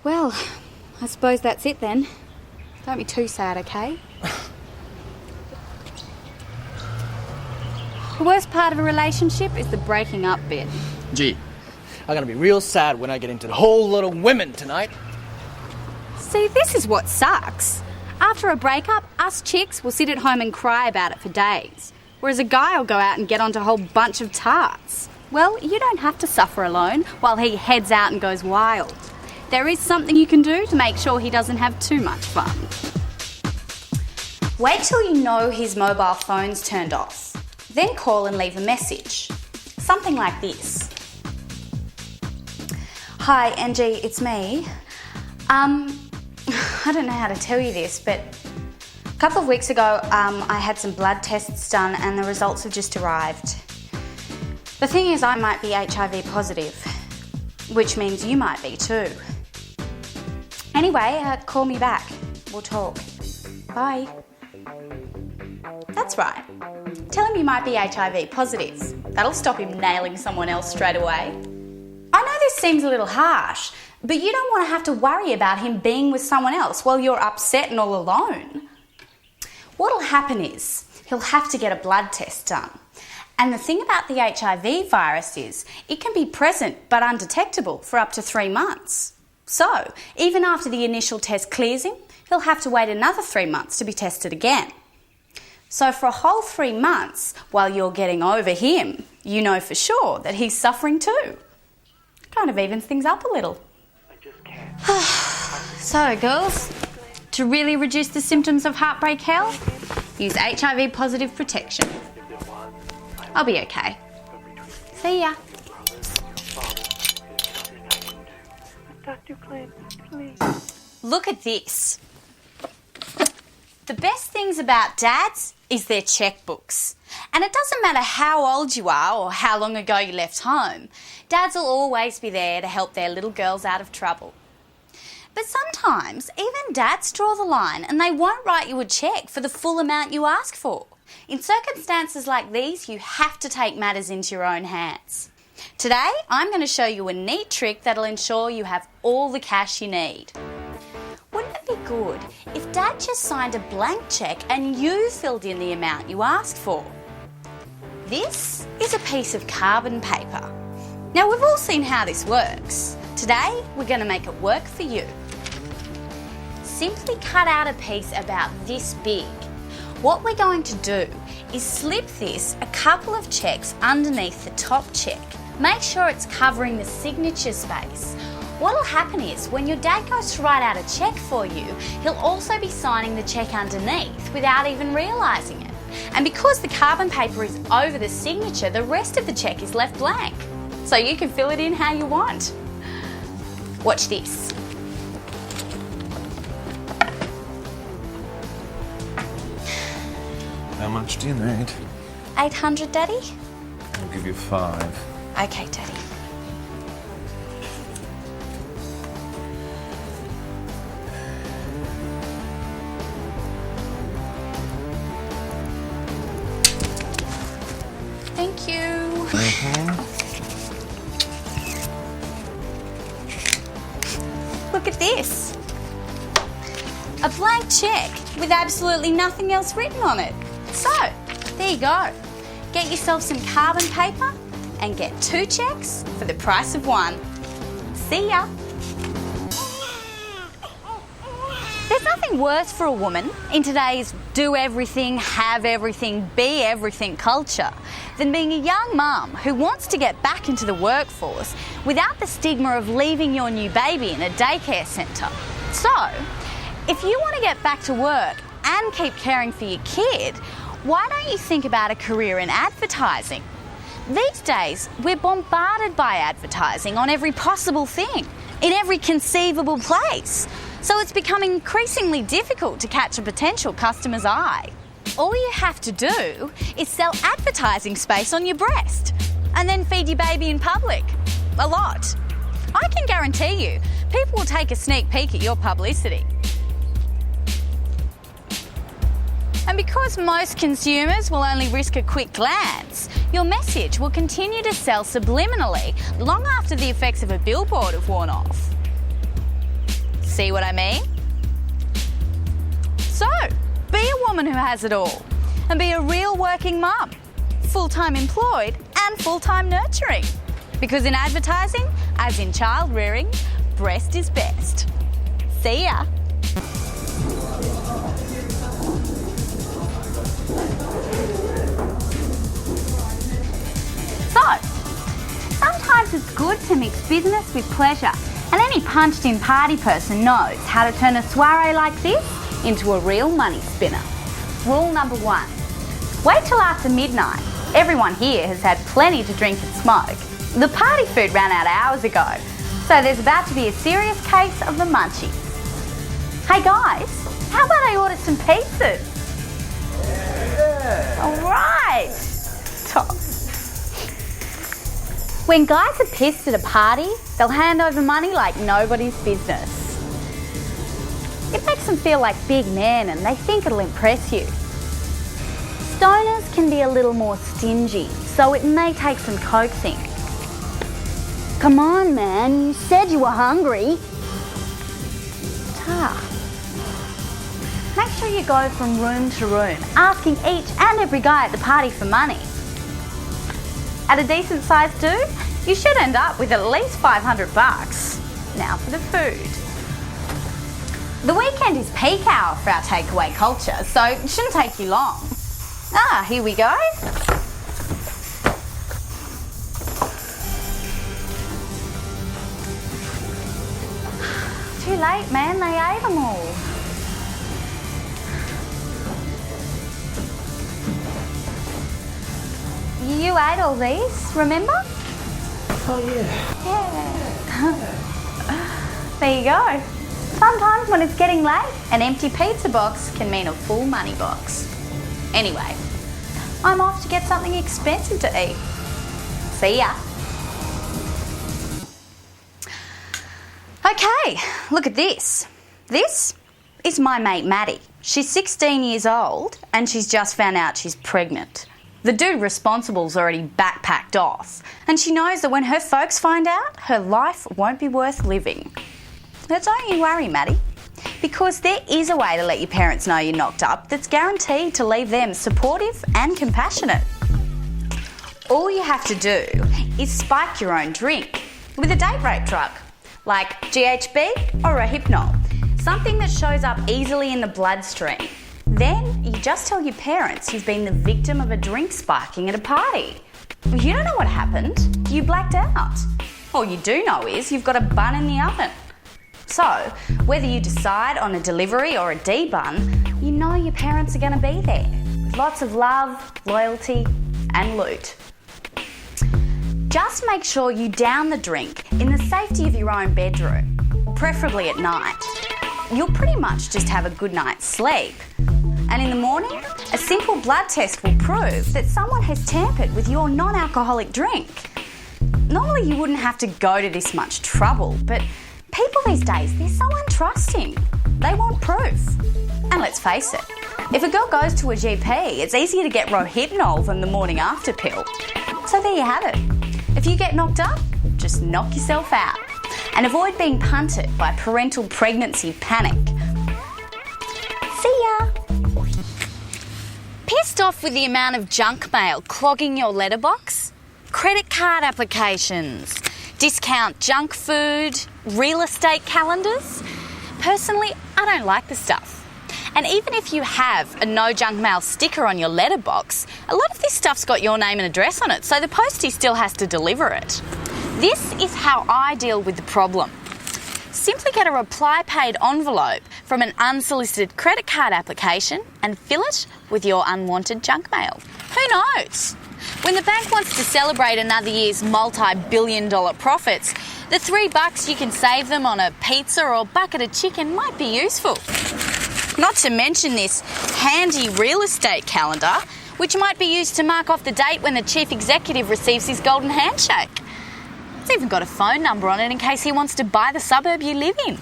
Well, I suppose that's it then. Don't be too sad, okay? The worst part of a relationship is the breaking up bit. Gee, I'm gonna be real sad when I get into the whole lot of women tonight. See, this is what sucks. After a breakup, us chicks will sit at home and cry about it for days, whereas a guy will go out and get onto a whole bunch of tarts. Well, you don't have to suffer alone while he heads out and goes wild. There is something you can do to make sure he doesn't have too much fun. Wait till you know his mobile phone's turned off. Then call and leave a message. Something like this. Hi, Angie, it's me. I don't know how to tell you this, but a couple of weeks ago, I had some blood tests done and the results have just arrived. The thing is, I might be HIV positive, which means you might be too. Anyway, call me back. We'll talk. Bye. That's right. Tell him you might be HIV positive. That'll stop him nailing someone else straight away. I know this seems a little harsh, but you don't want to have to worry about him being with someone else while you're upset and all alone. What'll happen is he'll have to get a blood test done. And the thing about the HIV virus is it can be present but undetectable for up to 3 months. So, even after the initial test clears him, he'll have to wait another 3 months to be tested again. So for a whole 3 months, while you're getting over him, you know for sure that he's suffering too. Kind of evens things up a little. So, girls, to really reduce the symptoms of heartbreak hell, use HIV positive protection. I'll be okay. See ya. Dr. Clint, please. Look at this. The best things about dads is their checkbooks. And it doesn't matter how old you are or how long ago you left home, dads will always be there to help their little girls out of trouble. But sometimes even dads draw the line and they won't write you a cheque for the full amount you ask for. In circumstances like these, you have to take matters into your own hands. Today, I'm going to show you a neat trick that'll ensure you have all the cash you need. Wouldn't it be good if Dad just signed a blank cheque and you filled in the amount you asked for? This is a piece of carbon paper. Now, we've all seen how this works. Today, we're going to make it work for you. Simply cut out a piece about this big. What we're going to do is slip this a couple of cheques underneath the top cheque. Make sure it's covering the signature space. What'll happen is when your dad goes to write out a cheque for you, he'll also be signing the cheque underneath without even realising it. And because the carbon paper is over the signature, the rest of the cheque is left blank. So you can fill it in how you want. Watch this. How much do you need? 800, Daddy? I'll give you 5. Okay, Daddy. Thank you. Look at this. A blank cheque with absolutely nothing else written on it. So, there you go. Get yourself some carbon paper and get 2 cheques for the price of 1. See ya. There's nothing worse for a woman in today's do everything, have everything, be everything culture than being a young mum who wants to get back into the workforce without the stigma of leaving your new baby in a daycare centre. So, if you want to get back to work and keep caring for your kid, why don't you think about a career in advertising? These days, we're bombarded by advertising on every possible thing, in every conceivable place. So it's becoming increasingly difficult to catch a potential customer's eye. All you have to do is sell advertising space on your breast and then feed your baby in public. A lot. I can guarantee you, people will take a sneak peek at your publicity. And because most consumers will only risk a quick glance, your message will continue to sell subliminally long after the effects of a billboard have worn off. See what I mean? So, be a woman who has it all and be a real working mum, full-time employed and full-time nurturing. Because in advertising, as in child rearing, breast is best. See ya. So, sometimes it's good to mix business with pleasure, and any punched-in party person knows how to turn a soiree like this into a real money spinner. Rule number 1, wait till after midnight. Everyone here has had plenty to drink and smoke. The party food ran out hours ago, so there's about to be a serious case of the munchies. Hey guys, how about I order some pizzas? Yeah. All right. Tops. When guys are pissed at a party, they'll hand over money like nobody's business. It makes them feel like big men and they think it'll impress you. Stoners can be a little more stingy, so it may take some coaxing. Come on, man, you said you were hungry. Tough. Make sure you go from room to room, asking each and every guy at the party for money. At a decent sized dude, you should end up with at least $500. Now for the food. The weekend is peak hour for our takeaway culture, so it shouldn't take you long. Here we go. Too late, man, they ate them all. You ate all these, remember? Oh, yeah. Yeah. There you go. Sometimes when it's getting late, an empty pizza box can mean a full money box. Anyway, I'm off to get something expensive to eat. See ya. Okay, look at this. This is my mate Maddie. She's 16 years old and she's just found out she's pregnant. The dude responsible's already backpacked off, and she knows that when her folks find out, her life won't be worth living. But don't you worry, Maddie, because there is a way to let your parents know you're knocked up that's guaranteed to leave them supportive and compassionate. All you have to do is spike your own drink with a date rape drug, like GHB or a Hypnol, something that shows up easily in the bloodstream. Then you just tell your parents you've been the victim of a drink spiking at a party. You don't know what happened, you blacked out. All you do know is you've got a bun in the oven. So, whether you decide on a delivery or a debun, you know your parents are going to be there, with lots of love, loyalty and loot. Just make sure you down the drink in the safety of your own bedroom, preferably at night. You'll pretty much just have a good night's sleep. And in the morning, a simple blood test will prove that someone has tampered with your non-alcoholic drink. Normally you wouldn't have to go to this much trouble, but people these days, they're so untrusting. They want proof. And let's face it, if a girl goes to a GP, it's easier to get Rohypnol than the morning after pill. So there you have it. If you get knocked up, just knock yourself out. And avoid being punted by parental pregnancy panic. See ya. Pissed off with the amount of junk mail clogging your letterbox? Credit card applications, discount junk food, real estate calendars? Personally, I don't like the stuff. And even if you have a no junk mail sticker on your letterbox, a lot of this stuff's got your name and address on it, so the postie still has to deliver it. This is how I deal with the problem. Simply get a reply paid envelope from an unsolicited credit card application and fill it with your unwanted junk mail. Who knows? When the bank wants to celebrate another year's multi-billion-dollar profits, the $3 you can save them on a pizza or bucket of chicken might be useful. Not to mention this handy real estate calendar, which might be used to mark off the date when the chief executive receives his golden handshake. It's even got a phone number on it in case he wants to buy the suburb you live in.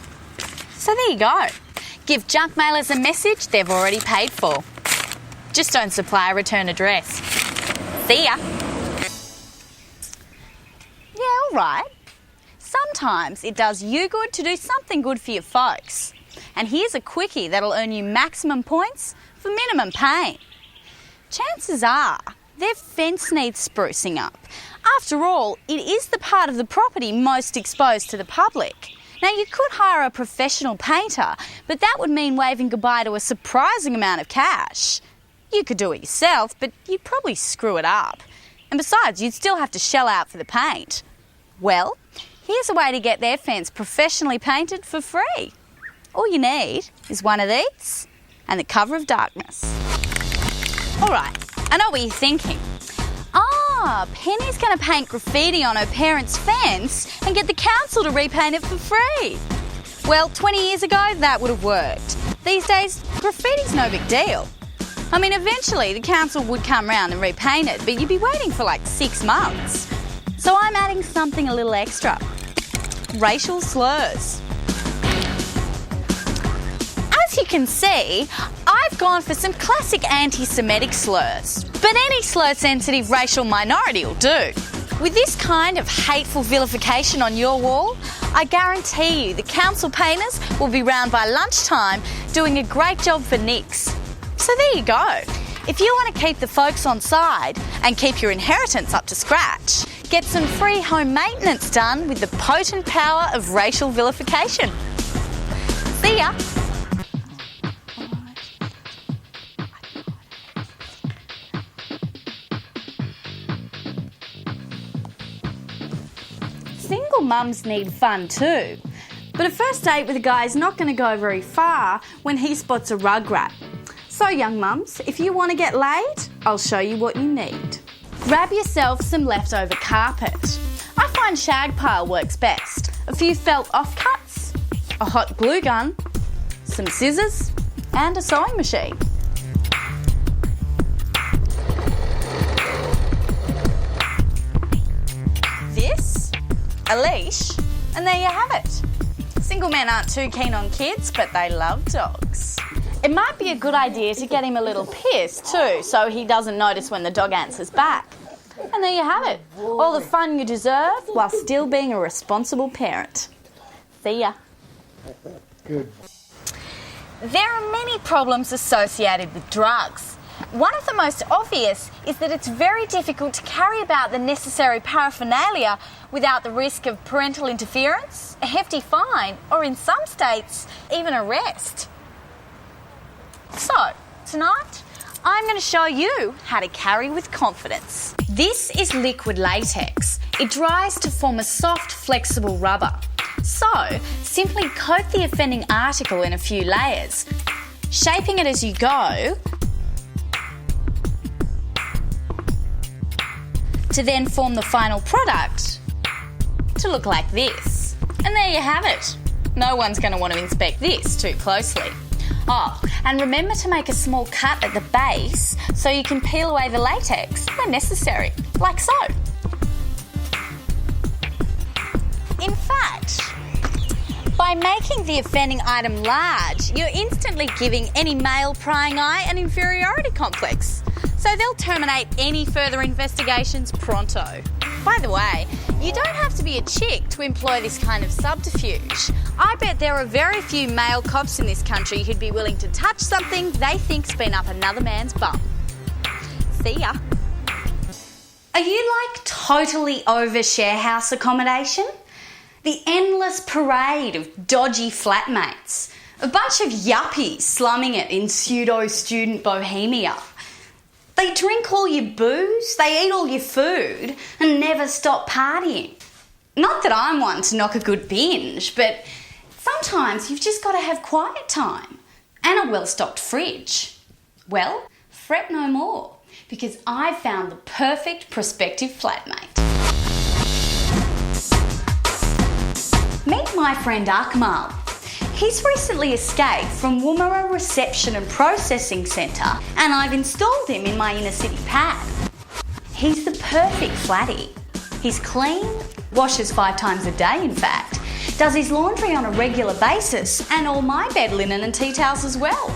So there you go. Give junk mailers a message they've already paid for. Just don't supply a return address. See ya. Yeah, all right. Sometimes it does you good to do something good for your folks. And here's a quickie that'll earn you maximum points for minimum pain. Chances are their fence needs sprucing up. After all, it is the part of the property most exposed to the public. Now, you could hire a professional painter, but that would mean waving goodbye to a surprising amount of cash. You could do it yourself, but you'd probably screw it up. And besides, you'd still have to shell out for the paint. Well, here's a way to get their fence professionally painted for free. All you need is one of these and the cover of darkness. All right, I know what you're thinking. Penny's going to paint graffiti on her parents' fence and get the council to repaint it for free. Well, 20 years ago, that would have worked. These days, graffiti's no big deal. I mean, eventually the council would come round and repaint it, but you'd be waiting for like 6 months. So I'm adding something a little extra. Racial slurs. As you can see, I've gone for some classic anti-Semitic slurs, but any slur-sensitive racial minority will do. With this kind of hateful vilification on your wall, I guarantee you the council painters will be round by lunchtime doing a great job for nicks. So there you go. If you want to keep the folks on side and keep your inheritance up to scratch, get some free home maintenance done with the potent power of racial vilification. See ya. Single mums need fun too, but a first date with a guy is not going to go very far when he spots a rugrat. So young mums, if you want to get laid, I'll show you what you need. Grab yourself some leftover carpet. I find shag pile works best. A few felt offcuts, a hot glue gun, some scissors and a sewing machine. This, a leash, and there you have it. Single men aren't too keen on kids, but they love dogs. It might be a good idea to get him a little piss too, so he doesn't notice when the dog answers back. And there you have it. All the fun you deserve while still being a responsible parent. See ya. Good. There are many problems associated with drugs. One of the most obvious is that it's very difficult to carry about the necessary paraphernalia without the risk of parental interference, a hefty fine, or in some states, even arrest. So, tonight, I'm going to show you how to carry with confidence. This is liquid latex. It dries to form a soft, flexible rubber. So, simply coat the offending article in a few layers, shaping it as you go, to then form the final product to look like this. And there you have it. No one's going to want to inspect this too closely. Oh, and remember to make a small cut at the base so you can peel away the latex when necessary, like so. In fact, by making the offending item large, you're instantly giving any male prying eye an inferiority complex. So they'll terminate any further investigations pronto. By the way, you don't have to be a chick to employ this kind of subterfuge. I bet there are very few male cops in this country who'd be willing to touch something they think's been up another man's bum. See ya. Are you like totally over share house accommodation? The endless parade of dodgy flatmates. A bunch of yuppies slumming it in pseudo-student bohemia. They drink all your booze, they eat all your food, and never stop partying. Not that I'm one to knock a good binge, but sometimes you've just got to have quiet time and a well-stocked fridge. Well, fret no more, because I've found the perfect prospective flatmate. Meet my friend Akmal. He's recently escaped from Woomera Reception and Processing Centre, and I've installed him in my inner city pad. He's the perfect flatty. He's clean, washes 5 times a day in fact, does his laundry on a regular basis, and all my bed linen and tea towels as well.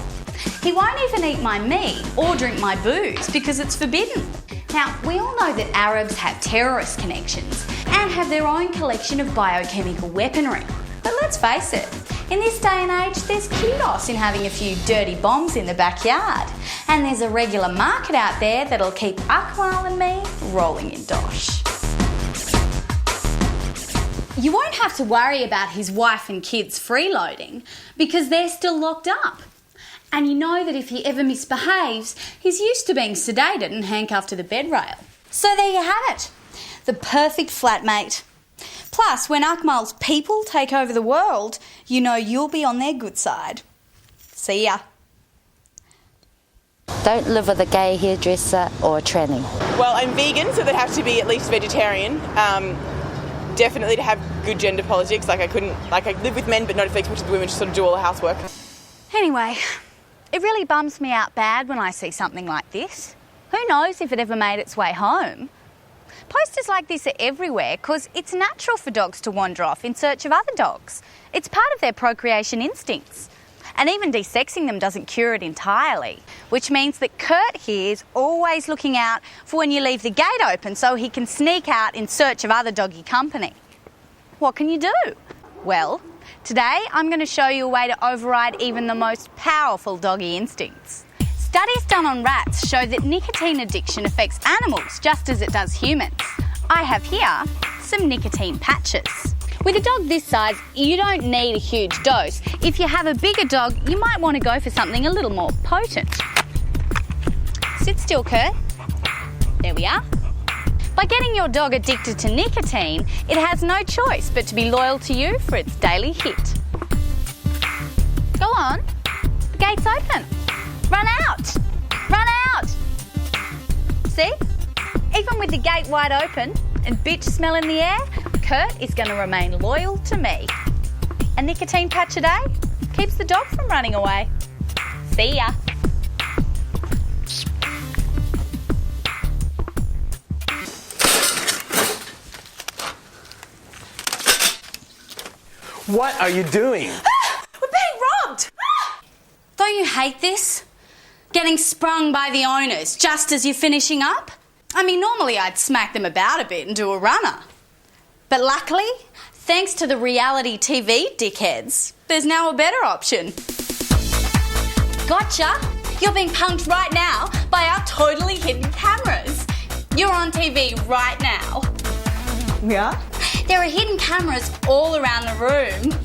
He won't even eat my meat or drink my booze because it's forbidden. Now, we all know that Arabs have terrorist connections and have their own collection of biochemical weaponry. But let's face it, in this day and age, there's kudos in having a few dirty bombs in the backyard. And there's a regular market out there that'll keep Akmal and me rolling in dosh. You won't have to worry about his wife and kids freeloading because they're still locked up. And you know that if he ever misbehaves, he's used to being sedated and handcuffed to the bed rail. So there you have it. The perfect flatmate. Plus, when Akmal's people take over the world, you know you'll be on their good side. See ya. Don't live with a gay hairdresser or a tranny. Well, I'm vegan, so they'd have to be at least vegetarian. Definitely to have good gender politics. I live with men, but not if they expect the women to sort of do all the housework. Anyway, it really bums me out bad when I see something like this. Who knows if it ever made its way home? Posters like this are everywhere because it's natural for dogs to wander off in search of other dogs. It's part of their procreation instincts. And even desexing them doesn't cure it entirely, which means that Kurt here is always looking out for when you leave the gate open so he can sneak out in search of other doggy company. What can you do? Well, today I'm going to show you a way to override even the most powerful doggy instincts. Studies done on rats show that nicotine addiction affects animals just as it does humans. I have here some nicotine patches. With a dog this size, you don't need a huge dose. If you have a bigger dog, you might want to go for something a little more potent. Sit still, Kurt. There we are. By getting your dog addicted to nicotine, it has no choice but to be loyal to you for its daily hit. Go on. The gate's open. Run out! Run out! See? Even with the gate wide open and bitch smell in the air, Kurt is going to remain loyal to me. A nicotine patch a day keeps the dog from running away. See ya. What are you doing? We're being robbed! Don't you hate this? Getting sprung by the owners just as you're finishing up? I mean, normally I'd smack them about a bit and do a runner. But luckily, thanks to the reality TV dickheads, there's now a better option. Gotcha! You're being punked right now by our totally hidden cameras. You're on TV right now. Yeah? There are hidden cameras all around the room.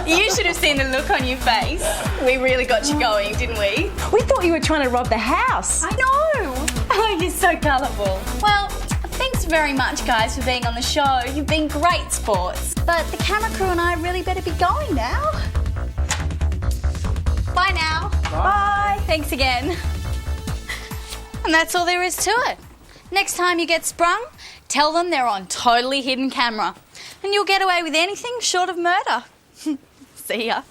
You should have seen the look on your face. We really got you going, didn't we? We thought you were trying to rob the house. I know. Oh, you're so colourful. Well, thanks very much, guys, for being on the show. You've been great sports. But the camera crew and I really better be going now. Bye now. Bye. Thanks again. And that's all there is to it. Next time you get sprung, tell them they're on totally hidden camera. And you'll get away with anything short of murder. See ya.